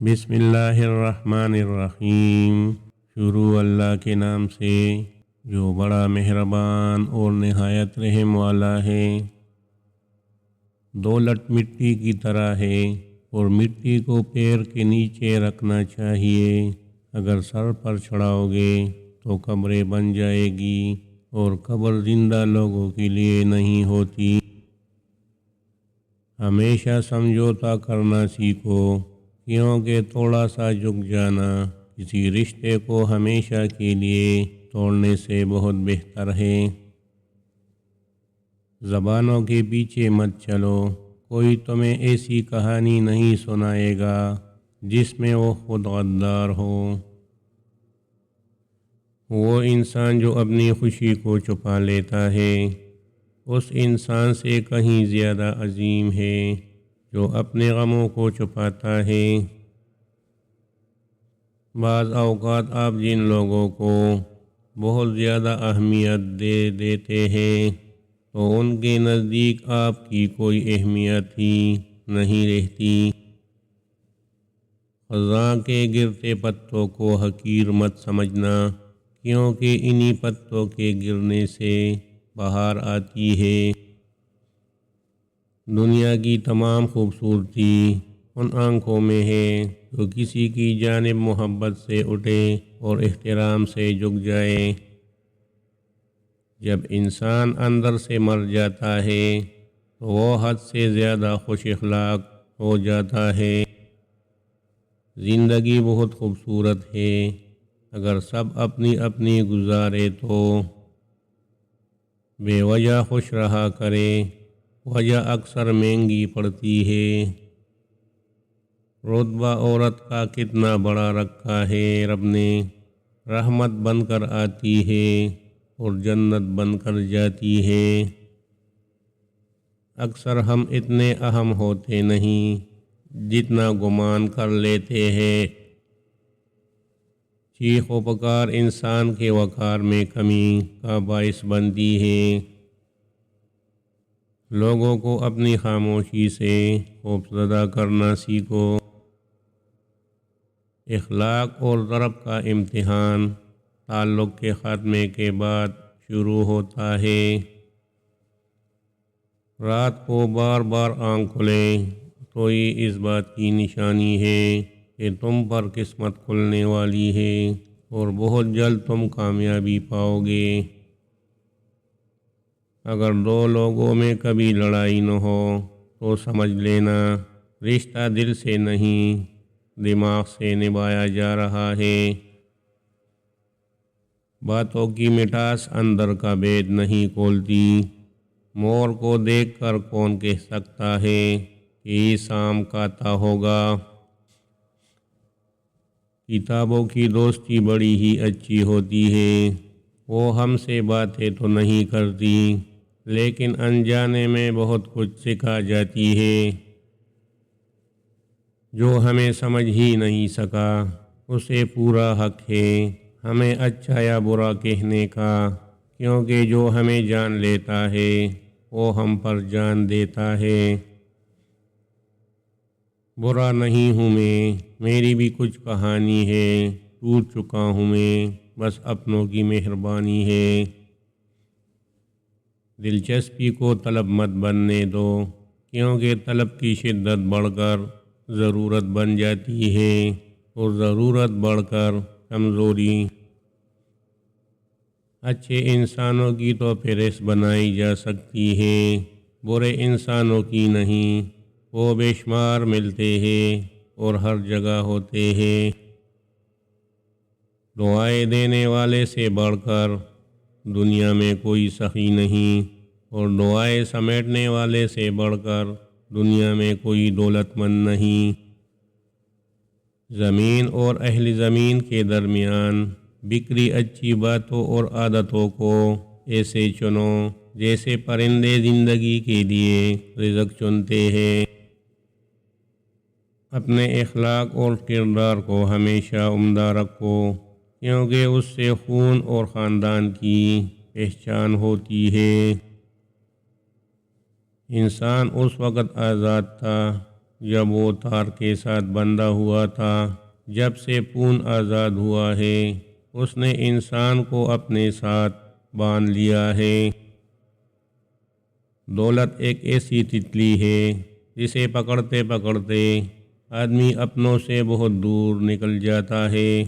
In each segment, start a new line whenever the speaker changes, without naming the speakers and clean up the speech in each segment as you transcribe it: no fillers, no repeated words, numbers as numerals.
بسم اللہ الرحمن الرحیم۔ شروع اللہ کے نام سے جو بڑا مہربان اور نہایت رحم والا ہے۔ دولت مٹی کی طرح ہے اور مٹی کو پیر کے نیچے رکھنا چاہیے۔ اگر سر پر چڑھاؤ گے تو قبریں بن جائے گی اور قبر زندہ لوگوں کے لیے نہیں ہوتی۔ ہمیشہ سمجھوتا کرنا سیکھو، کیونکہ تھوڑا سا جھک جانا کسی رشتے کو ہمیشہ کے لیے توڑنے سے بہت بہتر ہے۔ زبانوں کے پیچھے مت چلو، کوئی تمہیں ایسی کہانی نہیں سنائے گا جس میں وہ خود غدار ہو۔ وہ انسان جو اپنی خوشی کو چھپا لیتا ہے اس انسان سے کہیں زیادہ عظیم ہے جو اپنے غموں کو چھپاتا ہے۔ بعض اوقات آپ جن لوگوں کو بہت زیادہ اہمیت دے دیتے ہیں تو ان کے نزدیک آپ کی کوئی اہمیت ہی نہیں رہتی۔ خزاں کے گرتے پتوں کو حقیر مت سمجھنا، کیونکہ انہی پتوں کے گرنے سے بہار آتی ہے۔ دنیا کی تمام خوبصورتی ان آنکھوں میں ہے جو کسی کی جانب محبت سے اٹھے اور احترام سے جھک جائے۔ جب انسان اندر سے مر جاتا ہے تو وہ حد سے زیادہ خوش اخلاق ہو جاتا ہے۔ زندگی بہت خوبصورت ہے اگر سب اپنی اپنی گزارے تو۔ بے وجہ خوش رہا کرے، وجہ اکثر مہنگی پڑتی ہے۔ رتبہ عورت کا کتنا بڑا رکھا ہے رب نے، رحمت بن کر آتی ہے اور جنت بن کر جاتی ہے۔ اکثر ہم اتنے اہم ہوتے نہیں جتنا گمان کر لیتے ہیں۔ چیخ و پکار انسان کے وقار میں کمی کا باعث بنتی ہے۔ لوگوں کو اپنی خاموشی سے خوفزدہ کرنا سیکھو۔ اخلاق اور ضرب کا امتحان تعلق کے خاتمے کے بعد شروع ہوتا ہے۔ رات کو بار بار آنکھ کھلے تو یہ اس بات کی نشانی ہے کہ تم پر قسمت کھلنے والی ہے اور بہت جلد تم کامیابی پاؤ گے۔ اگر دو لوگوں میں کبھی لڑائی نہ ہو تو سمجھ لینا رشتہ دل سے نہیں دماغ سے نبھایا جا رہا ہے۔ باتوں کی مٹھاس اندر کا بید نہیں کھولتی۔ مور کو دیکھ کر کون کہہ سکتا ہے کہ یہ شام کاتا ہوگا۔ کتابوں کی دوستی بڑی ہی اچھی ہوتی ہے، وہ ہم سے باتیں تو نہیں کرتی لیکن انجانے میں بہت کچھ سکھا جاتی ہے۔ جو ہمیں سمجھ ہی نہیں سکا اسے پورا حق ہے ہمیں اچھا یا برا کہنے کا، کیونکہ جو ہمیں جان لیتا ہے وہ ہم پر جان دیتا ہے۔ برا نہیں ہوں میں، میری بھی کچھ کہانی ہے، ٹوٹ چکا ہوں میں، بس اپنوں کی مہربانی ہے۔ دلچسپی کو طلب مت بننے دو، کیونکہ طلب کی شدت بڑھ کر ضرورت بن جاتی ہے اور ضرورت بڑھ کر کمزوری۔ اچھے انسانوں کی تو فہرست بنائی جا سکتی ہے، برے انسانوں کی نہیں، وہ بے شمار ملتے ہیں اور ہر جگہ ہوتے ہیں۔ دعائیں دینے والے سے بڑھ کر دنیا میں کوئی سخی نہیں اور دعائیں سمیٹنے والے سے بڑھ کر دنیا میں کوئی دولت مند نہیں۔ زمین اور اہل زمین کے درمیان بکھری اچھی باتوں اور عادتوں کو ایسے چنو جیسے پرندے زندگی کے لیے رزق چنتے ہیں۔ اپنے اخلاق اور کردار کو ہمیشہ عمدہ رکھو، کیونکہ اس سے خون اور خاندان کی پہچان ہوتی ہے۔ انسان اس وقت آزاد تھا جب وہ تار کے ساتھ بندھا ہوا تھا۔ جب سے پون آزاد ہوا ہے اس نے انسان کو اپنے ساتھ باندھ لیا ہے۔ دولت ایک ایسی تتلی ہے جسے پکڑتے پکڑتے آدمی اپنوں سے بہت دور نکل جاتا ہے۔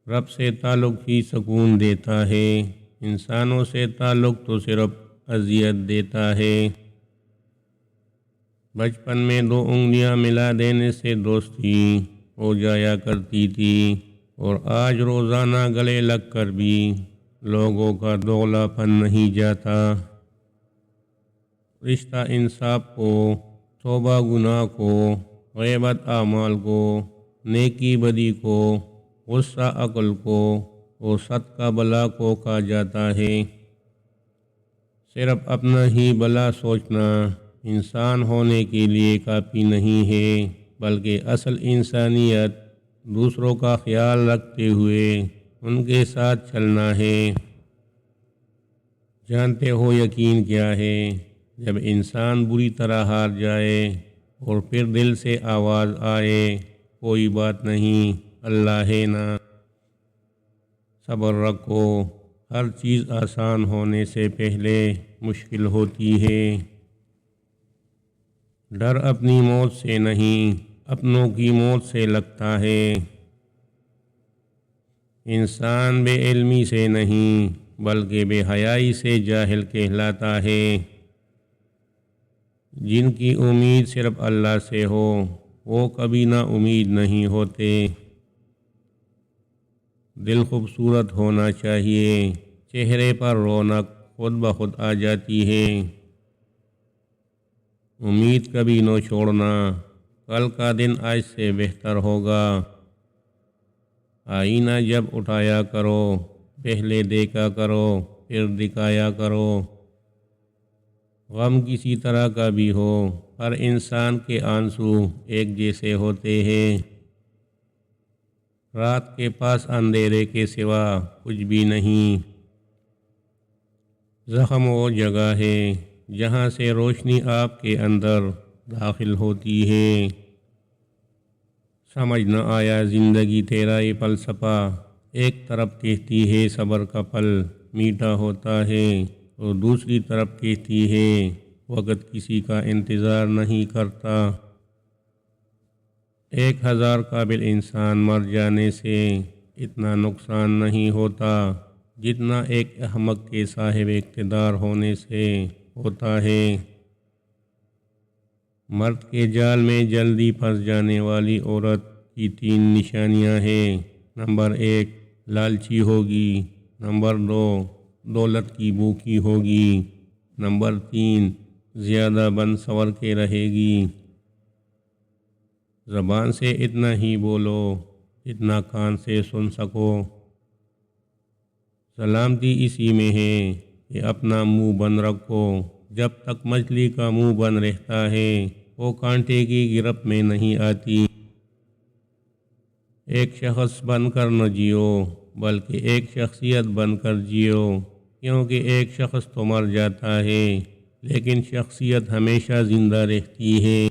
رب سے تعلق ہی سکون دیتا ہے، انسانوں سے تعلق تو صرف اذیت دیتا ہے۔ بچپن میں 2 انگلیاں ملا دینے سے دوستی ہو جایا کرتی تھی، اور آج روزانہ گلے لگ کر بھی لوگوں کا دوغلا پن نہیں جاتا۔ رشتہ انصاف کو، توبہ گناہ کو، غیبت اعمال کو، نیکی بدی کو، غصہ عقل کو اور صدقہ بلا کو کہا جاتا ہے۔ صرف اپنا ہی بلا سوچنا انسان ہونے کے لیے کافی نہیں ہے، بلکہ اصل انسانیت دوسروں کا خیال رکھتے ہوئے ان کے ساتھ چلنا ہے۔ جانتے ہو یقین کیا ہے؟ جب انسان بری طرح ہار جائے اور پھر دل سے آواز آئے، کوئی بات نہیں، اللہ ہے نا، صبر رکھو، ہر چیز آسان ہونے سے پہلے مشکل ہوتی ہے۔ ڈر اپنی موت سے نہیں، اپنوں کی موت سے لگتا ہے۔ انسان بے علمی سے نہیں بلکہ بے حیائی سے جاہل کہلاتا ہے۔ جن کی امید صرف اللہ سے ہو وہ کبھی نا امید نہیں ہوتے۔ دل خوبصورت ہونا چاہیے، چہرے پر رونق خود بخود آ جاتی ہے۔ امید کبھی نہ چھوڑنا، کل کا دن آج سے بہتر ہوگا۔ آئینہ جب اٹھایا کرو پہلے دیکھا کرو پھر دکھایا کرو۔ غم کسی طرح کا بھی ہو، ہر انسان کے آنسو ایک جیسے ہوتے ہیں۔ رات کے پاس اندھیرے کے سوا کچھ بھی نہیں۔ زخم وہ جگہ ہے جہاں سے روشنی آپ کے اندر داخل ہوتی ہے۔ سمجھ نہ آیا زندگی تیرا یہ فلسفہ، ایک طرف کہتی ہے صبر کا پھل میٹھا ہوتا ہے اور دوسری طرف کہتی ہے وقت کسی کا انتظار نہیں کرتا۔ 1000 قابل انسان مر جانے سے اتنا نقصان نہیں ہوتا جتنا ایک احمق کے صاحب اقتدار ہونے سے ہوتا ہے۔ مرد کے جال میں جلدی پھنس جانے والی عورت کی 3 نشانیاں ہیں۔ نمبر 1 لالچی ہوگی، نمبر 2 دولت کی بھوکی ہوگی، نمبر 3 زیادہ بن سور کے رہے گی۔ زبان سے اتنا ہی بولو جتنا کان سے سن سکو۔ سلامتی اسی میں ہے کہ اپنا منہ بند رکھو۔ جب تک مچھلی کا منہ بند رہتا ہے وہ کانٹے کی گرفت میں نہیں آتی۔ ایک شخص بن کر نہ جیو بلکہ ایک شخصیت بن کر جیو، کیونکہ ایک شخص تو مر جاتا ہے لیکن شخصیت ہمیشہ زندہ رہتی ہے۔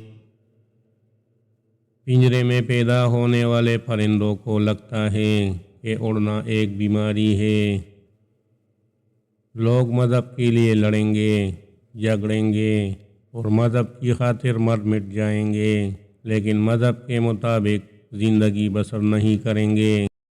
پنجرے میں پیدا ہونے والے پرندوں کو لگتا ہے کہ اڑنا ایک بیماری ہے۔ لوگ مذہب کے لیے لڑیں گے، جھگڑیں گے اور مذہب کی خاطر مر مٹ جائیں گے، لیکن مذہب کے مطابق زندگی بسر نہیں کریں گے۔